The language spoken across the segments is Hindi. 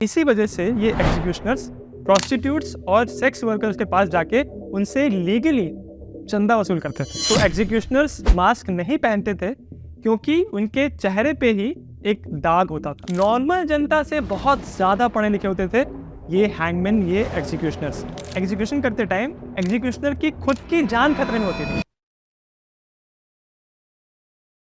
इसी वजह से ये एग्जीक्यूशनर्स प्रोस्टिट्यूट्स और सेक्स वर्कर्स के पास जाके उनसे लीगली चंदा वसूल करते थे। तो एग्जीक्यूशनर्स मास्क नहीं पहनते थे क्योंकि उनके चेहरे पे ही एक दाग होता था। नॉर्मल जनता से बहुत ज़्यादा पढ़े लिखे होते थे ये हैंगमैन, ये एग्जीक्यूशनर्स। एग्जीक्यूशन करते टाइम एग्जीक्यूशनर की खुद की जान खतरे में होती थी।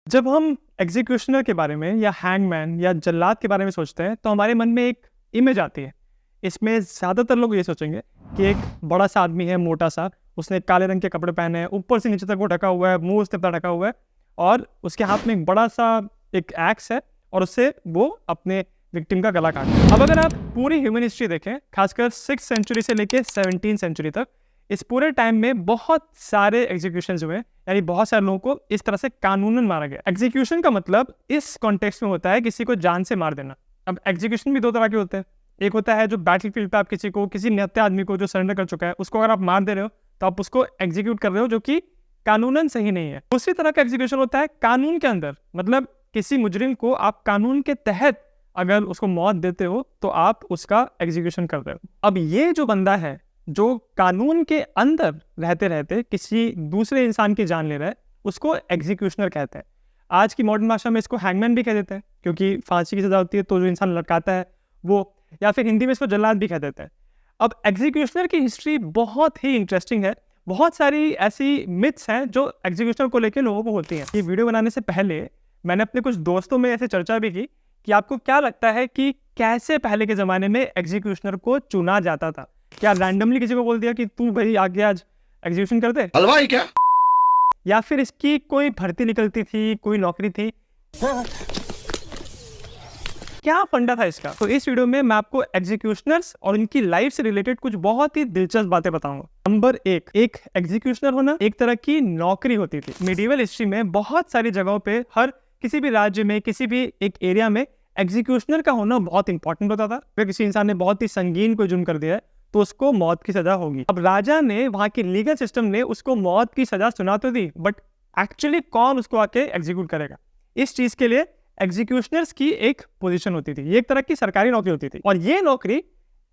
जब हम एग्जीक्यूशनर के बारे में या हैंगमैन या जल्लाद के बारे में सोचते हैं तो हमारे मन में एक इमेज आती है। इसमें ज़्यादातर लोग ये सोचेंगे कि एक बड़ा सा आदमी है, मोटा सा, उसने काले रंग के कपड़े पहने हैं, ऊपर से नीचे तक वो ढका हुआ है, मुंह उससे ढका हुआ है और उसके हाथ में एक बड़ा सा एक एक्स है और उससे वो अपने विक्टिम का गला काटता है। अब अगर आप पूरी ह्यूमन हिस्ट्री देखें, खासकर 6th सेंचुरी से लेके 17th सेंचुरी तक, इस पूरे टाइम में बहुत सारे एग्जीक्यूशंस हुए, यानी बहुत सारे लोगों को इस तरह से कानूनन मारा गया। एग्जीक्यूशन का मतलब इस कॉन्टेक्स्ट में होता है किसी को जान से मार देना। अब एग्जीक्यूशन भी दो तरह के होते हैं। एक होता है जो बैटलफील्ड पे आप किसी निहत्थे आदमी को जो सरेंडर कर चुका है उसको अगर आप मार दे रहे हो तो आप उसको एग्जीक्यूट कर रहे हो, जो कि कानूनन सही नहीं है। दूसरी तरह का एग्जीक्यूशन होता है कानून के अंदर, मतलब किसी मुजरिम को आप कानून के तहत अगर उसको मौत देते हो तो आप उसका एग्जीक्यूशन कर रहे हो। अब ये जो बंदा है जो कानून के अंदर रहते रहते किसी दूसरे इंसान की जान ले रहा है, उसको एग्जीक्यूशनर कहते हैं। आज की मॉडर्न भाषा में इसको हैंगमैन भी कह देते हैं क्योंकि फांसी की सजा होती है तो जो इंसान लटकाता है वो, या फिर हिंदी में इसको जल्लाद भी कह देते हैं। अब एग्जीक्यूशनर की हिस्ट्री बहुत ही इंटरेस्टिंग है। बहुत सारी ऐसी मिथ्स हैं जो एग्जीक्यूशनर को लेकर लोगों को होती हैं। ये वीडियो बनाने से पहले मैंने अपने कुछ दोस्तों में ऐसे चर्चा भी की कि आपको क्या लगता है कि कैसे पहले के ज़माने में एग्जीक्यूशनर को चुना जाता था। क्या रैंडमली किसी को बोल दिया कि तू भाई आगे आज एग्जीक्यूशन कर दे, हलवाई क्या, या फिर इसकी कोई भर्ती निकलती थी, कोई नौकरी थी, क्या फंडा था इसका? तो इस वीडियो में मैं आपको एग्जीक्यूशनर्स और इनकी लाइफ से रिलेटेड कुछ बहुत ही दिलचस्प बातें बताऊंगा। नंबर एक एग्जीक्यूशनर होना एक तरह की नौकरी होती थी। मिडिवल हिस्ट्री में बहुत सारी जगहों पे, हर किसी भी राज्य में, किसी भी एक एरिया में एग्जीक्यूशनर का होना बहुत इंपॉर्टेंट होता था। फिर किसी इंसान ने बहुत ही संगीन कोई जुर्म कर दिया है तो उसको मौत की सजा होगी। अब राजा ने, वहां के लीगल सिस्टम ने उसको मौत की सजा सुना तो दी, बट एक्चुअली कौन उसको आके एग्जीक्यूट करेगा, इस चीज के लिए एग्जीक्यूशनर्स की एक पोजीशन होती थी। ये एक तरह की सरकारी नौकरी होती थी और ये नौकरी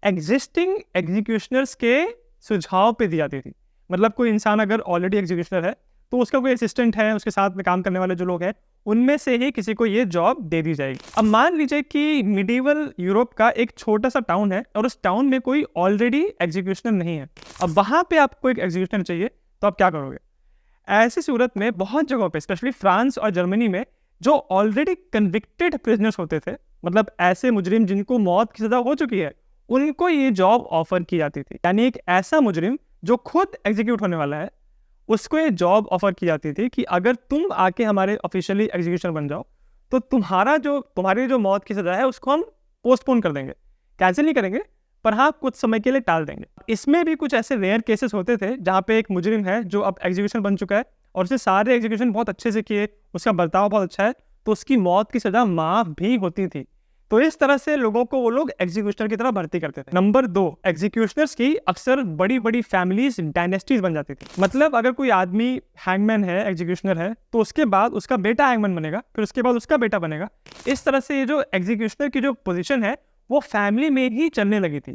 एग्जिस्टिंग एग्जीक्यूशनर्स के सुझाव पे दी जाती थी। मतलब कोई इंसान अगर ऑलरेडी एग्जीक्यूशनर है तो उसका कोई असिस्टेंट है, उसके साथ में काम करने वाले जो लोग हैं, उनमें से ही किसी को ये जॉब दे दी जाएगी। अब मान लीजिए कि मिडिवल यूरोप का एक छोटा सा टाउन है और उस टाउन में कोई ऑलरेडी एग्जीक्यूशनर नहीं है। अब वहां पे आपको एक एग्जीक्यूशनर चाहिए तो आप क्या करोगे? ऐसी सूरत में बहुत जगहों पे, स्पेशली फ्रांस और जर्मनी में, जो ऑलरेडी कन्विक्टेड प्रिजनर्स होते थे, मतलब ऐसे मुजरिम जिनको मौत की सजा हो चुकी है, उनको ये जॉब ऑफर की जाती थी। यानी एक ऐसा मुजरिम जो खुद एग्जीक्यूट होने वाला है, उसको ये जॉब ऑफर की जाती थी कि अगर तुम आके हमारे ऑफिशियली एग्जीक्यूशनर बन जाओ तो तुम्हारी जो मौत की सजा है उसको हम पोस्टपोन कर देंगे, कैंसिल नहीं करेंगे, पर हाँ कुछ समय के लिए टाल देंगे। इसमें भी कुछ ऐसे रेयर केसेस होते थे जहाँ पे एक मुजरिम है जो अब एग्जीक्यूशन बन चुका है और उसने सारे एग्जीक्यूशन बहुत अच्छे से किए, उसका बर्ताव बहुत अच्छा है, तो उसकी मौत की सजा माफ भी होती थी। तो इस तरह से लोगों को वो लोग एग्जीक्यूशनर की तरह भर्ती करते थे। नंबर 2, एग्जीक्यूशनर्स की अक्सर बड़ी बड़ी फैमिलीज, डायनेस्टीज बन जाती थी। मतलब अगर कोई आदमी हैंगमैन है, एग्जीक्यूशनर है, तो उसके बाद उसका बेटा हैंगमैन बनेगा, फिर उसके बाद उसका बेटा बनेगा। इस तरह से ये जो एग्जीक्यूशनर की जो पोजीशन है वो फैमिली में ही चलने लगी थी।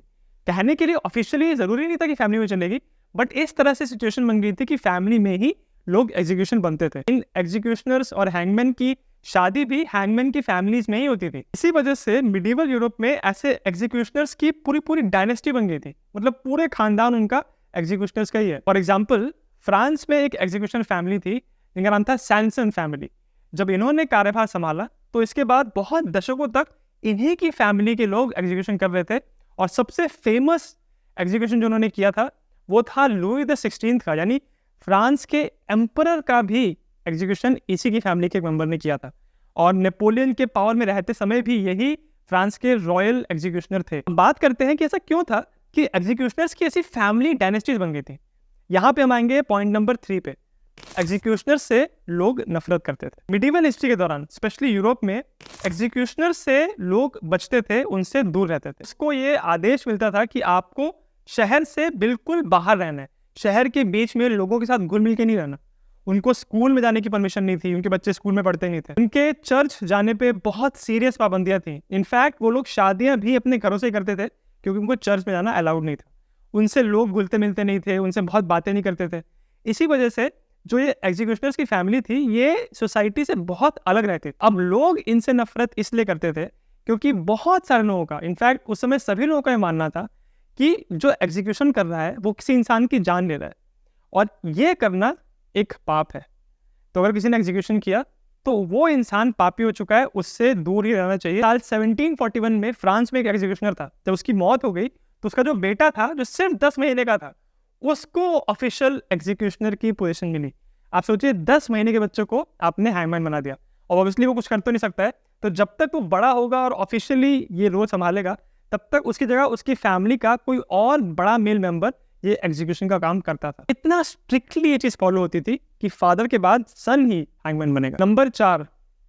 कहने के लिए ऑफिशियली जरूरी नहीं था कि फैमिली में चलेगी, बट इस तरह से सिचुएशन बन गई थी कि फैमिली में ही लोग एग्जीक्यूशन बनते थे। इन एग्जीक्यूशनर्स और हैंगमैन की शादी भी हैंगमैन की फैमिलीज में ही होती थी। इसी वजह से मिडिवल यूरोप में ऐसे एग्जीक्यूशनर्स की पूरी डायनेस्टी बन गई थी, मतलब पूरे खानदान उनका एग्जीक्यूशनर्स का ही है। फॉर एग्जाम्पल, फ्रांस में एक एग्जीक्यूशन फैमिली थी जिनका नाम था सैनसन फैमिली। जब इन्होंने कार्यभार संभाला तो इसके बाद बहुत दशकों तक इन्हीं की फैमिली के लोग एग्जीक्यूशन कर रहे थे और सबसे फेमस एग्जीक्यूशन जो उन्होंने किया था वो था लुई द 16 का, यानी फ्रांस के एम्परर का भी एग्जीक्यूशन इसी की फैमिली के एक मेंबर ने किया था। और नेपोलियन के पावर में रहते समय भी यही फ्रांस के रॉयल एग्जीक्यूशनर थे। बात करते हैं कि ऐसा क्यों था कि एग्जीक्यूशनर्स की ऐसी फैमिली डायनेस्टीज बन गई थी। यहाँ पे हम आएंगे पॉइंट नंबर 3 पे। एग्जीक्यूशनर से लोग नफरत करते थे। मिडिवल हिस्ट्री के दौरान स्पेशली यूरोप में एग्जीक्यूशनर से लोग बचते थे, उनसे दूर रहते थे। इसको ये आदेश मिलता था कि आपको शहर से बिल्कुल बाहर रहना है, शहर के बीच में लोगों के साथ घुल मिल के नहीं रहना। उनको स्कूल में जाने की परमिशन नहीं थी, उनके बच्चे स्कूल में पढ़ते नहीं थे, उनके चर्च जाने पे बहुत सीरियस पाबंदियां थी। इनफैक्ट वो लोग शादियां भी अपने घरों से ही करते थे क्योंकि उनको चर्च में जाना अलाउड नहीं था। उनसे लोग घुलते मिलते नहीं थे, उनसे बहुत बातें नहीं करते थे। इसी वजह से जो ये एग्जीक्यूशनर्स की फैमिली थी ये सोसाइटी से बहुत अलग रहती थी। अब लोग इनसे नफरत इसलिए करते थे क्योंकि बहुत सारे लोगों का, इनफैक्ट उस समय सभी लोगों का ये मानना था कि जो एग्जीक्यूशन कर रहा है वो किसी इंसान की जान ले रहा है और ये करना एक पाप है। तो अगर किसी ने एग्जीक्यूशन किया तो वो इंसान पापी हो चुका है, उससे दूर ही रहना चाहिए। साल 1741 में फ्रांस में एक एग्जीक्यूशनर था। जब उसकी मौत हो गई तो उसका जो बेटा था जो सिर्फ 10 महीने का था उसको ऑफिशियल एग्जीक्यूशनर की पोजीशन मिली। आप सोचिए 10 महीने के बच्चे को आपने हैंगमैन बना दिया और ऑब्वियसली वो कुछ कर तो नहीं सकता है, तो जब तक वो बड़ा होगा और ऑफिशियली ये रोल संभालेगा तब तक उसकी जगह उसकी फैमिली का कोई और बड़ा मेल मेंबर ये एग्जीक्यूशन का काम करता था। इतना स्ट्रिक्टली ये चीज फॉलो होती थी कि फादर के बाद सन ही हैंगमैन बनेगा। नंबर 4,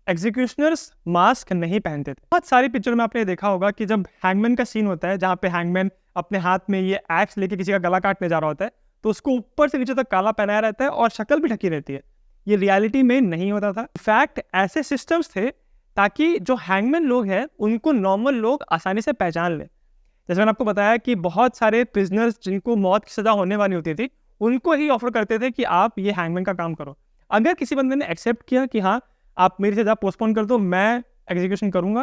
एग्जीक्यूशनर्स मास्क नहीं पहनते थे। बहुत सारी पिक्चर में आपने देखा होगा कि जब हैंगमैन का सीन होता है जहाँ पे हैंगमैन अपने हाथ में ये एक्स लेके किसी का गला काटने जा रहा होता है तो उसको ऊपर से नीचे तक काला पहनाया रहता है और शक्ल भी ढकी रहती है। ये रियलिटी में नहीं होता था। इनफैक्ट ऐसे सिस्टम्स थे ताकि जो हैंगमैन लोग हैं उनको नॉर्मल लोग आसानी से पहचान लें। जैसे मैंने आपको बताया कि बहुत सारे प्रिजनर्स जिनको मौत की सजा होने वाली होती थी उनको ही ऑफर करते थे कि आप ये हैंगमैन का काम करो। अगर किसी बंदे ने एक्सेप्ट किया कि हाँ आप मेरी सजा पोस्टपोन कर दो, मैं एग्जीक्यूशन करूंगा,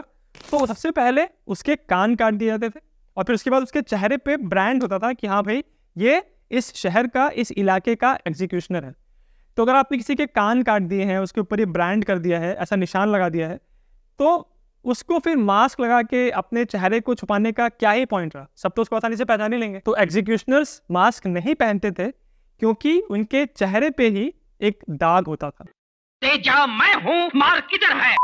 तो सबसे पहले उसके कान काट दिए जाते थे और फिर उसके बाद उसके चेहरे पे ब्रांड होता था कि हाँ भाई ये इस शहर का, इस इलाके का एग्जीक्यूशनर है। तो अगर आपने किसी के कान काट दिए हैं, उसके ऊपर ये ब्रांड कर दिया है, ऐसा निशान लगा दिया है, तो उसको फिर मास्क लगा के अपने चेहरे को छुपाने का क्या ही पॉइंट रहा। सब तो उसको आसानी से पहचान ही लेंगे। तो एग्जीक्यूशनर्स मास्क नहीं पहनते थे क्योंकि उनके चेहरे पे ही एक दाग होता था। तेजा मैं हूं, मार किधर है?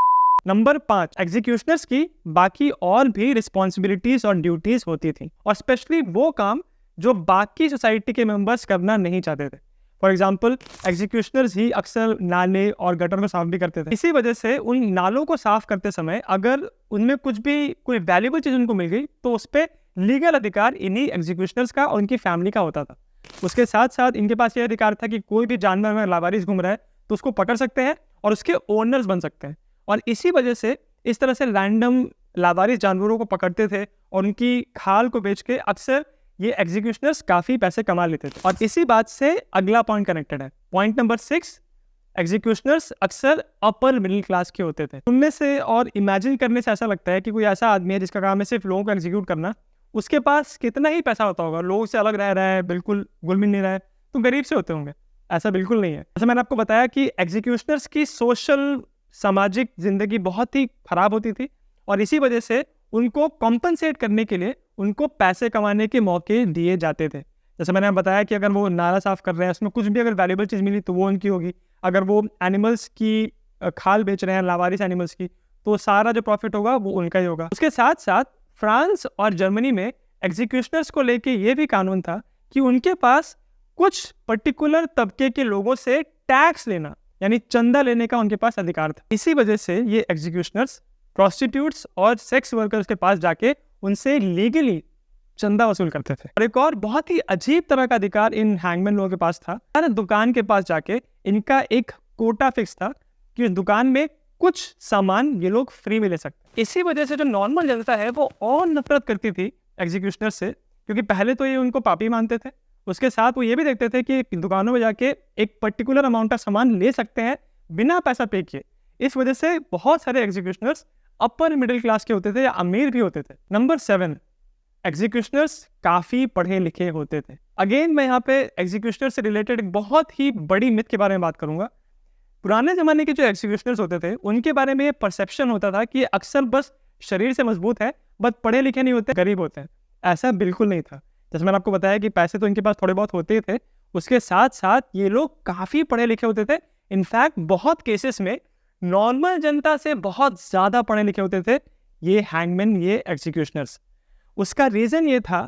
नंबर 5, एग्जीक्यूशनर्स की बाकी और भी रिस्पॉन्सिबिलिटीज और ड्यूटीज होती थी और स्पेशली वो काम जो बाकी सोसाइटी के मेंबर्स करना नहीं चाहते थे। फॉर एग्जाम्पल एग्जीक्यूशनर्स ही अक्सर नाले और गटर को साफ भी करते थे। इसी वजह से उन नालों को साफ करते समय अगर उनमें कोई वैल्यूबल चीज उनको मिल गई तो उस पर लीगल अधिकार इन्हीं एग्जीक्यूशनर्स का और उनकी फैमिली का होता था। उसके साथ साथ इनके पास यह अधिकार था कि कोई भी जानवर में लावारिस घूम रहा है तो उसको पकड़ सकते हैं और उसके ओनर्स बन सकते हैं। और इसी वजह से इस तरह से रैंडम लावारिस जानवरों को पकड़ते थे और उनकी खाल को बेच के अक्सर ये एग्जीक्यूशनर्स काफी पैसे कमा लेते थे। और इसी बात से अगला पॉइंट कनेक्टेड है। पॉइंट नंबर 6, एग्जीक्यूशनर्स अक्सर अपर मिडिल क्लास के होते थे। सुनने से और इमेजिन करने से ऐसा लगता है कि कोई ऐसा आदमी है जिसका काम है सिर्फ लोगों को एग्जीक्यूट करना, उसके पास कितना ही पैसा होता होगा, लोगों से अलग रह रहा है, बिल्कुल घुल मिल नहीं रहा है, तो गरीब से होते होंगे। ऐसा बिल्कुल नहीं है। जैसे मैंने आपको बताया कि एग्जीक्यूशनर्स की सोशल, सामाजिक जिंदगी बहुत ही खराब होती थी और इसी वजह से उनको कॉम्पनसेट करने के लिए उनको पैसे कमाने के मौके दिए जाते थे। जैसे मैंने बताया कि अगर वो नाला साफ कर रहे हैं, उसमें कुछ भी अगर वैल्यूबल चीज़ मिली तो वो उनकी होगी। अगर वो एनिमल्स की खाल बेच रहे हैं, लावारिस एनिमल्स की, तो सारा जो प्रॉफिट होगा वो उनका ही होगा। उसके साथ साथ फ्रांस और जर्मनी में एग्जीक्यूशनर्स को लेके ये भी कानून था कि उनके पास कुछ पर्टिकुलर तबके के लोगों से टैक्स लेना यानी चंदा लेने का उनके पास अधिकार था। इसी वजह से ये एग्जीक्यूशनर्स प्रोस्टिट्यूट्स और सेक्स वर्कर्स के पास जाके उनसे लीगली चंदा वसूल करते थे। और एक और बहुत ही अजीब तरह का अधिकार इन हैंगमैन लोगों के पास था। हर दुकान के पास जाके इनका एक कोटा फिक्स था कि उस दुकान में कुछ सामान ये लोग फ्री में ले सकते। इसी वजह से जो नॉर्मल जनता है वो और नफरत करती थी एग्जीक्यूशनर से, क्योंकि पहले तो ये उनको पापी मानते थे, उसके साथ वो ये भी देखते थे कि दुकानों में जाके एक पर्टिकुलर अमाउंट का सामान ले सकते हैं बिना पैसा पे किए। इस वजह से बहुत सारे एग्जीक्यूशनर्स अपर मिडिल क्लास के होते थे या अमीर भी होते थे। नंबर 7, एग्जीक्यूशनर्स काफी पढ़े लिखे होते थे। अगेन मैं यहाँ पे एग्जीक्यूशनर से रिलेटेड एक बहुत ही बड़ी मिथ के बारे में बात करूंगा। पुराने जमाने के जो एग्जीक्यूशनर्स होते थे उनके बारे में ये परसेप्शन होता था कि अक्सर बस शरीर से मजबूत है, बस पढ़े लिखे नहीं होते, गरीब होते हैं। ऐसा बिल्कुल नहीं था। जैसे मैंने आपको बताया कि पैसे तो इनके पास थोड़े बहुत होते थे, उसके साथ साथ ये लोग काफी पढ़े लिखे होते थे। इनफैक्ट बहुत केसेस में नॉर्मल जनता से बहुत ज्यादा पढ़े लिखे होते थे ये हैंगमैन, ये एग्जीक्यूशनर्स। उसका रीजन ये था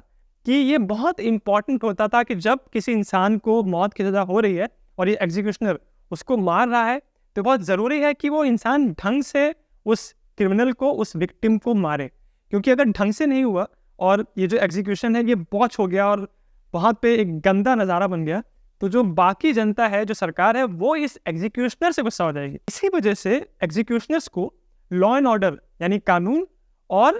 कि ये बहुत इंपॉर्टेंट होता था कि जब किसी इंसान को मौत की सजा हो रही है और ये एग्जीक्यूशनर उसको मार रहा है तो बहुत ज़रूरी है कि वो इंसान ढंग से उस क्रिमिनल को, उस विक्टिम को मारे, क्योंकि अगर ढंग से नहीं हुआ और ये जो एग्जीक्यूशन है ये बॉच हो गया और वहाँ पे एक गंदा नज़ारा बन गया तो जो बाकी जनता है, जो सरकार है, वो इस एग्जीक्यूशनर से गुस्सा हो जाएगी। इसी वजह से एग्जीक्यूशनर्स को लॉ एंड ऑर्डर यानी कानून और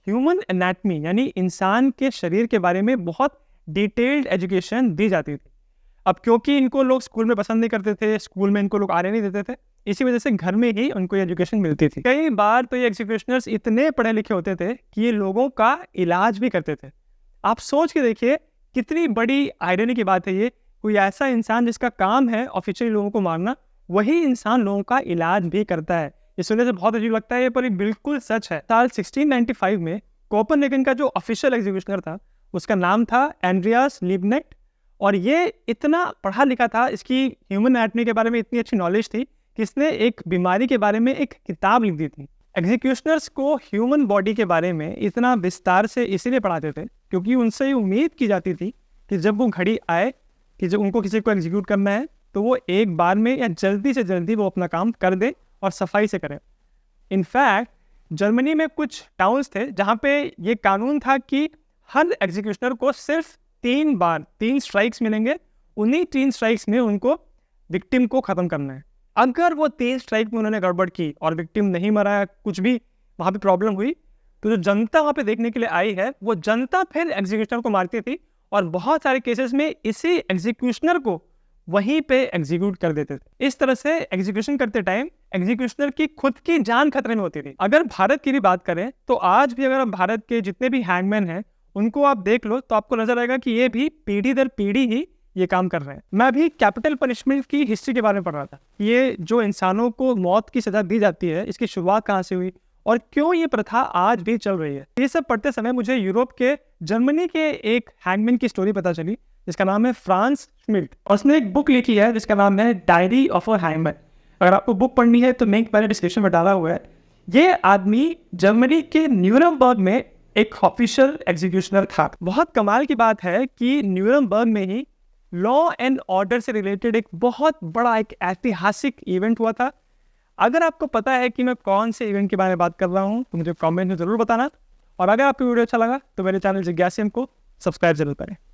ह्यूमन एनाटमी यानी इंसान के शरीर के बारे में बहुत डिटेल्ड एजुकेशन दी जाती थी। अब क्योंकि इनको लोग स्कूल में पसंद नहीं करते थे, स्कूल में इनको लोग आने नहीं देते थे, इसी वजह से घर में ही उनको एजुकेशन मिलती थी। कई बार तो ये एग्जीक्यूशनर्स इतने पढ़े लिखे होते थे कि ये लोगों का इलाज भी करते थे। आप सोच के देखिए कितनी बड़ी आयरनी की बात है ये। कोई ऐसा इंसान जिसका काम है ऑफिशियली लोगों को मारना, वही इंसान लोगों का इलाज भी करता है। ये सुनने से बहुत अजीब लगता है पर ये बिल्कुल सच है। साल 1695 में कोपेनहेगन का जो ऑफिशियल एग्जीक्यूशनर था उसका नाम था एंड्रियास लिबनेट, और ये इतना पढ़ा लिखा था, इसकी ह्यूमन एनाटमी के बारे में इतनी अच्छी नॉलेज थी कि इसने एक बीमारी के बारे में एक किताब लिख दी थी। एग्जीक्यूशनर्स को ह्यूमन बॉडी के बारे में इतना विस्तार से इसीलिए पढ़ाते थे क्योंकि उनसे उम्मीद की जाती थी कि जब वो घड़ी आए कि जब उनको किसी को एग्जीक्यूट करना है तो वो एक बार में या जल्दी से जल्दी वो अपना काम कर दे और सफाई से करें। इनफैक्ट जर्मनी में कुछ टाउन्स थे जहाँ पे ये कानून था कि हर एग्जीक्यूशनर को सिर्फ 3 स्ट्राइक्स मिलेंगे, उन्हीं 3 स्ट्राइक्स में उनको विक्टिम को ख़त्म करना है। अगर वो 3 स्ट्राइक में उन्होंने गड़बड़ की और विक्टिम नहीं मरा, कुछ भी वहाँ पे प्रॉब्लम हुई, तो जो जनता वहाँ पे देखने के लिए आई है वो जनता फिर एग्जीक्यूशनर को मारती थी और बहुत सारे केसेस में इसी एग्जीक्यूशनर को वहीं पे एग्जीक्यूट कर देते थे। इस तरह से एग्जीक्यूशन करते टाइम एग्जीक्यूशनर की खुद की जान खतरे में होती थी। अगर भारत की भी बात करें तो आज भी अगर भारत के जितने भी हैंगमैन हैं उनको आप देख लो तो आपको नजर आएगा कि ये भी पीढ़ी दर पीढ़ी ही ये काम कर रहे हैं। मैं अभी कैपिटल पनिशमेंट की हिस्ट्री के बारे में पढ़ रहा था। ये जो इंसानों को मौत की सजा दी जाती है, इसकी शुरुआत कहाँ से हुई और क्यों ये प्रथा आज भी चल रही है। ये सब पढ़ते समय मुझे यूरोप के जर्मनी के एक हैंगमैन की स्टोरी पता चली जिसका नाम है फ्रांस श्मिट, और उसने एक बुक लिखी है जिसका नाम है डायरी ऑफ अ हैंगमैन। अगर आपको बुक पढ़नी है तो लिंक मैंने डिस्क्रिप्शन में डाला हुआ है। ये आदमी जर्मनी के न्यूरमबर्ग में एक ऑफिशियल एग्जीक्यूशनर था। बहुत कमाल की बात है कि न्यूरमबर्ग में ही लॉ एंड ऑर्डर से रिलेटेड एक बहुत बड़ा एक ऐतिहासिक इवेंट हुआ था। अगर आपको पता है कि मैं कौन से इवेंट के बारे में बात कर रहा हूँ तो मुझे कमेंट में ज़रूर बताना, और अगर आपको वीडियो अच्छा लगा तो मेरे चैनल जिज्ञासियम को सब्सक्राइब जरूर करें।